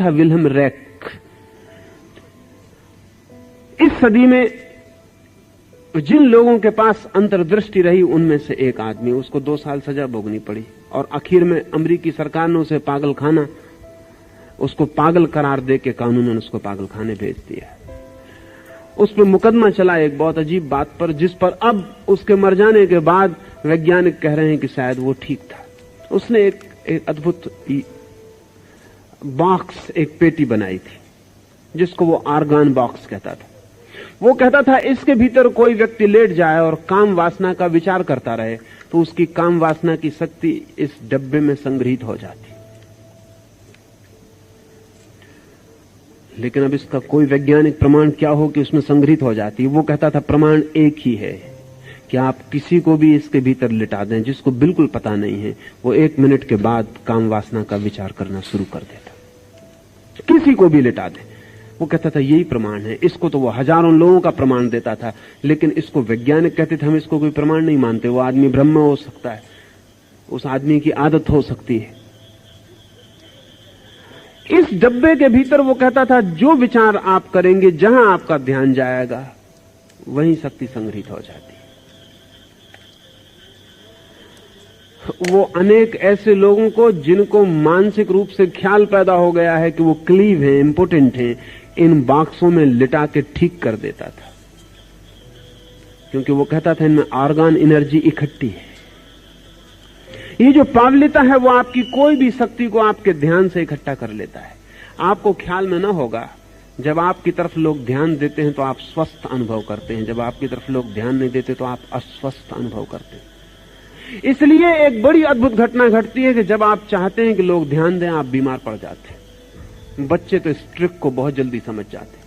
था Wilhelm rake. इस सदी में जिन लोगों के पास अंतर्दृष्टि रही उनमें से एक आदमी, उसको 2 साल सजा भोगनी पड़ी और आखिर में अमेरिकी सरकार ने उसे पागलखाना, उसको पागल करार दे के कानूनन उसको पागलखाने भेज दिया। उस पर मुकदमा चला एक बहुत अजीब बात पर, जिस पर अब उसके मर जाने के बाद वैज्ञानिक कह रहे हैं कि शायद वो ठीक था। उसने एक अद्भुत बॉक्स, एक पेटी बनाई थी जिसको वो आर्गन बॉक्स कहता था। वो कहता था इसके भीतर कोई व्यक्ति लेट जाए और काम वासना का विचार करता रहे तो उसकी काम वासना की शक्ति इस डब्बे में संग्रहित हो जाती। लेकिन अब इसका कोई वैज्ञानिक प्रमाण क्या हो कि उसमें संग्रहित हो जाती। वो कहता था प्रमाण एक ही है कि आप किसी को भी इसके भीतर लिटा दें जिसको बिल्कुल पता नहीं है, वो 1 मिनट के बाद काम वासना का विचार करना शुरू कर देता। किसी को भी लिटा दें, वो कहता था यही प्रमाण है। इसको तो वो हजारों लोगों का प्रमाण देता था, लेकिन इसको वैज्ञानिक कहते थे हम इसको कोई प्रमाण नहीं मानते। वो आदमी भ्रम में हो सकता है, उस आदमी की आदत हो सकती है। इस डब्बे के भीतर वो कहता था जो विचार आप करेंगे, जहां आपका ध्यान जाएगा वहीं शक्ति संग्रहित हो जाती है। वो अनेक ऐसे लोगों को जिनको मानसिक रूप से ख्याल पैदा हो गया है कि वो क्लीव हैं, इंपोर्टेंट हैं, इन बॉक्सों में लिटा के ठीक कर देता था, क्योंकि वो कहता था इनमें आर्गन एनर्जी इकट्ठी है। ये जो पावलिता है वो आपकी कोई भी शक्ति को आपके ध्यान से इकट्ठा कर लेता है। आपको ख्याल में ना होगा, जब आपकी तरफ लोग ध्यान देते हैं तो आप स्वस्थ अनुभव करते हैं, जब आपकी तरफ लोग ध्यान नहीं देते तो आप अस्वस्थ अनुभव करते हैं। इसलिए एक बड़ी अद्भुत घटना घटती है कि जब आप चाहते हैं कि लोग ध्यान दें, आप बीमार पड़ जाते हैं। बच्चे तो इस ट्रिक को बहुत जल्दी समझ जाते हैं।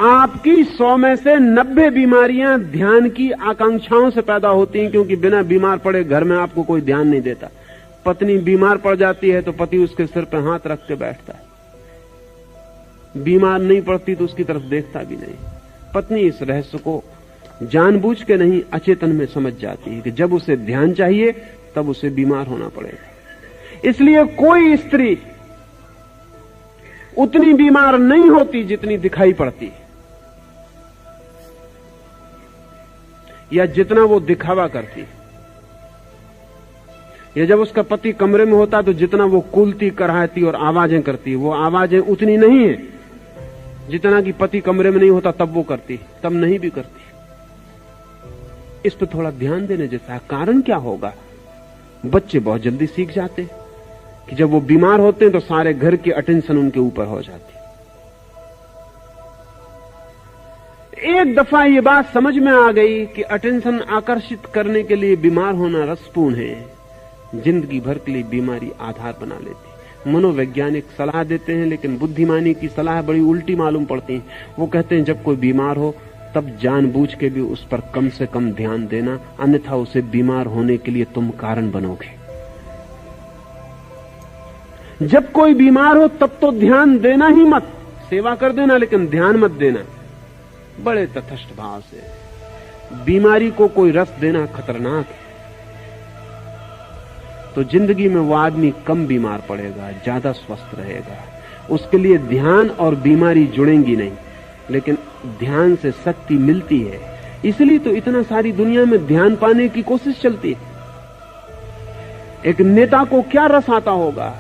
आपकी 100 में से 90 बीमारियां ध्यान की आकांक्षाओं से पैदा होती हैं, क्योंकि बिना बीमार पड़े घर में आपको कोई ध्यान नहीं देता। पत्नी बीमार पड़ जाती है तो पति उसके सिर पर हाथ रख के बैठता है, बीमार नहीं पड़ती तो उसकी तरफ देखता भी नहीं। पत्नी इस रहस्य को जानबूझ के नहीं, अचेतन में समझ जाती है कि जब उसे ध्यान चाहिए तब उसे बीमार होना पड़ेगा। इसलिए कोई स्त्री उतनी बीमार नहीं होती जितनी दिखाई पड़ती, या जितना वो दिखावा करती। या जब उसका पति कमरे में होता तो जितना वो कूलती, कराहती और आवाजें करती, वो आवाजें उतनी नहीं है जितना कि पति कमरे में नहीं होता तब वो करती, तब नहीं भी करती। इस पर थोड़ा ध्यान देने जैसा है। कारण क्या होगा? बच्चे बहुत जल्दी सीख जाते कि जब वो बीमार होते हैं तो सारे घर की अटेंशन उनके ऊपर हो जाती। एक दफा ये बात समझ में आ गई कि अटेंशन आकर्षित करने के लिए बीमार होना रसपूर्ण है, जिंदगी भर के लिए बीमारी आधार बना लेती। मनोवैज्ञानिक सलाह देते हैं, लेकिन बुद्धिमानी की सलाह बड़ी उल्टी मालूम पड़ती है। वो कहते हैं जब कोई बीमार हो तब जानबूझ के भी उस पर कम से कम ध्यान देना, अन्यथा उसे बीमार होने के लिए तुम कारण बनोगे। जब कोई बीमार हो तब तो ध्यान देना ही मत, सेवा कर देना लेकिन ध्यान मत देना। बड़े तटस्थ भाव से बीमारी को कोई रस देना खतरनाक है। तो जिंदगी में वो आदमी कम बीमार पड़ेगा, ज्यादा स्वस्थ रहेगा। उसके लिए ध्यान और बीमारी जुड़ेंगी नहीं, लेकिन ध्यान से शक्ति मिलती है। इसलिए तो इतना सारी दुनिया में ध्यान पाने की कोशिश चलती है। एक नेता को क्या रस आता होगा?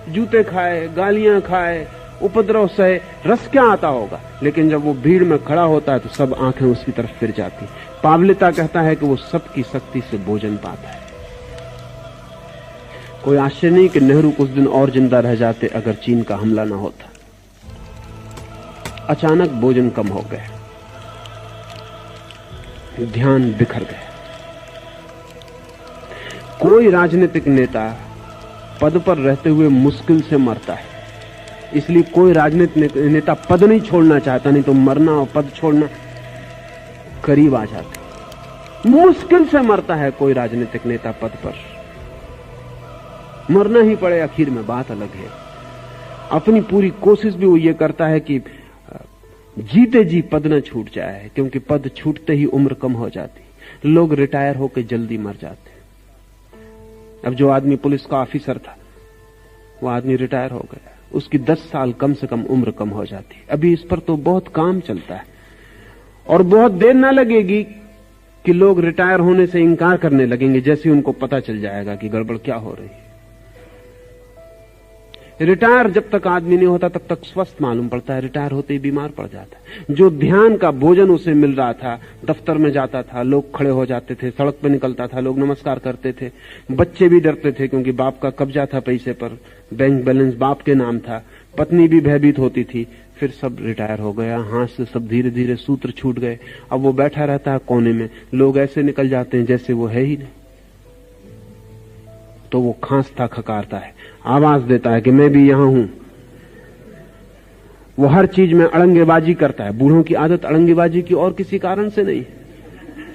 जूते खाए, गालियां खाए, उपद्रव सहे, रस क्या आता होगा? लेकिन जब वो भीड़ में खड़ा होता है तो सब आंखें उसकी तरफ फिर जाती। पावलिता कहता है कि वो सबकी शक्ति से भोजन पाता है। कोई आश्चर्य नहीं कि नेहरू कुछ दिन और जिंदा रह जाते अगर चीन का हमला ना होता। अचानक भोजन कम हो गया, ध्यान बिखर गया। कोई राजनीतिक नेता पद पर रहते हुए मुश्किल से मरता है, इसलिए कोई राजनीतिक नेता पद नहीं छोड़ना चाहता, नहीं तो मरना और पद छोड़ना करीब आ जाता। मुश्किल से मरता है कोई राजनीतिक नेता पद पर, मरना ही पड़े आखिर में, बात अलग है। अपनी पूरी कोशिश भी वो ये करता है कि जीते जी पद न छूट जाए, क्योंकि पद छूटते ही उम्र कम हो जाती, लोग रिटायर होकर जल्दी मर जाते। अब जो आदमी पुलिस का ऑफिसर था वो आदमी रिटायर हो गया, उसकी 10 साल कम से कम उम्र कम हो जाती। अभी इस पर तो बहुत काम चलता है और बहुत देर ना लगेगी कि लोग रिटायर होने से इंकार करने लगेंगे जैसे उनको पता चल जाएगा कि गड़बड़ क्या हो रही है। रिटायर जब तक आदमी नहीं होता तब तक स्वस्थ मालूम पड़ता है, रिटायर होते ही बीमार पड़ जाता है। जो ध्यान का भोजन उसे मिल रहा था, दफ्तर में जाता था, लोग खड़े हो जाते थे, सड़क पे निकलता था, लोग नमस्कार करते थे, बच्चे भी डरते थे क्योंकि बाप का कब्जा था पैसे पर, बैंक बैलेंस बाप के नाम था, पत्नी भी भयभीत होती थी। फिर सब रिटायर हो गया, हाथ से सब धीरे धीरे सूत्र छूट गए। अब वो बैठा रहता है कोने में, लोग ऐसे निकल जाते हैं जैसे वो है ही नहीं। तो वो खांसता खकारता है, आवाज देता है कि मैं भी यहां हूं। वो हर चीज में अड़ंगेबाजी करता है। बूढ़ों की आदत अड़ंगेबाजी की और किसी कारण से नहीं,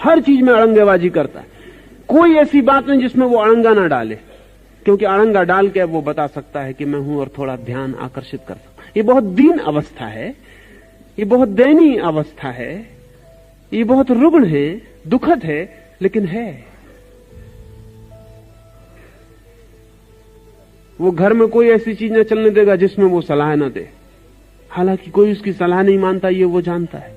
हर चीज में अड़ंगेबाजी करता है। कोई ऐसी बात नहीं जिसमें वो अड़ंगा ना डाले, क्योंकि अड़ंगा डाल के वो बता सकता है कि मैं हूं और थोड़ा ध्यान आकर्षित कर सकता। ये बहुत दीन अवस्था है, ये बहुत दयनीय अवस्था है, ये बहुत रुग्ण है, दुखद है, लेकिन है। वो घर में कोई ऐसी चीज न चलने देगा जिसमें वो सलाह न दे, हालांकि कोई उसकी सलाह नहीं मानता, ये वो जानता है।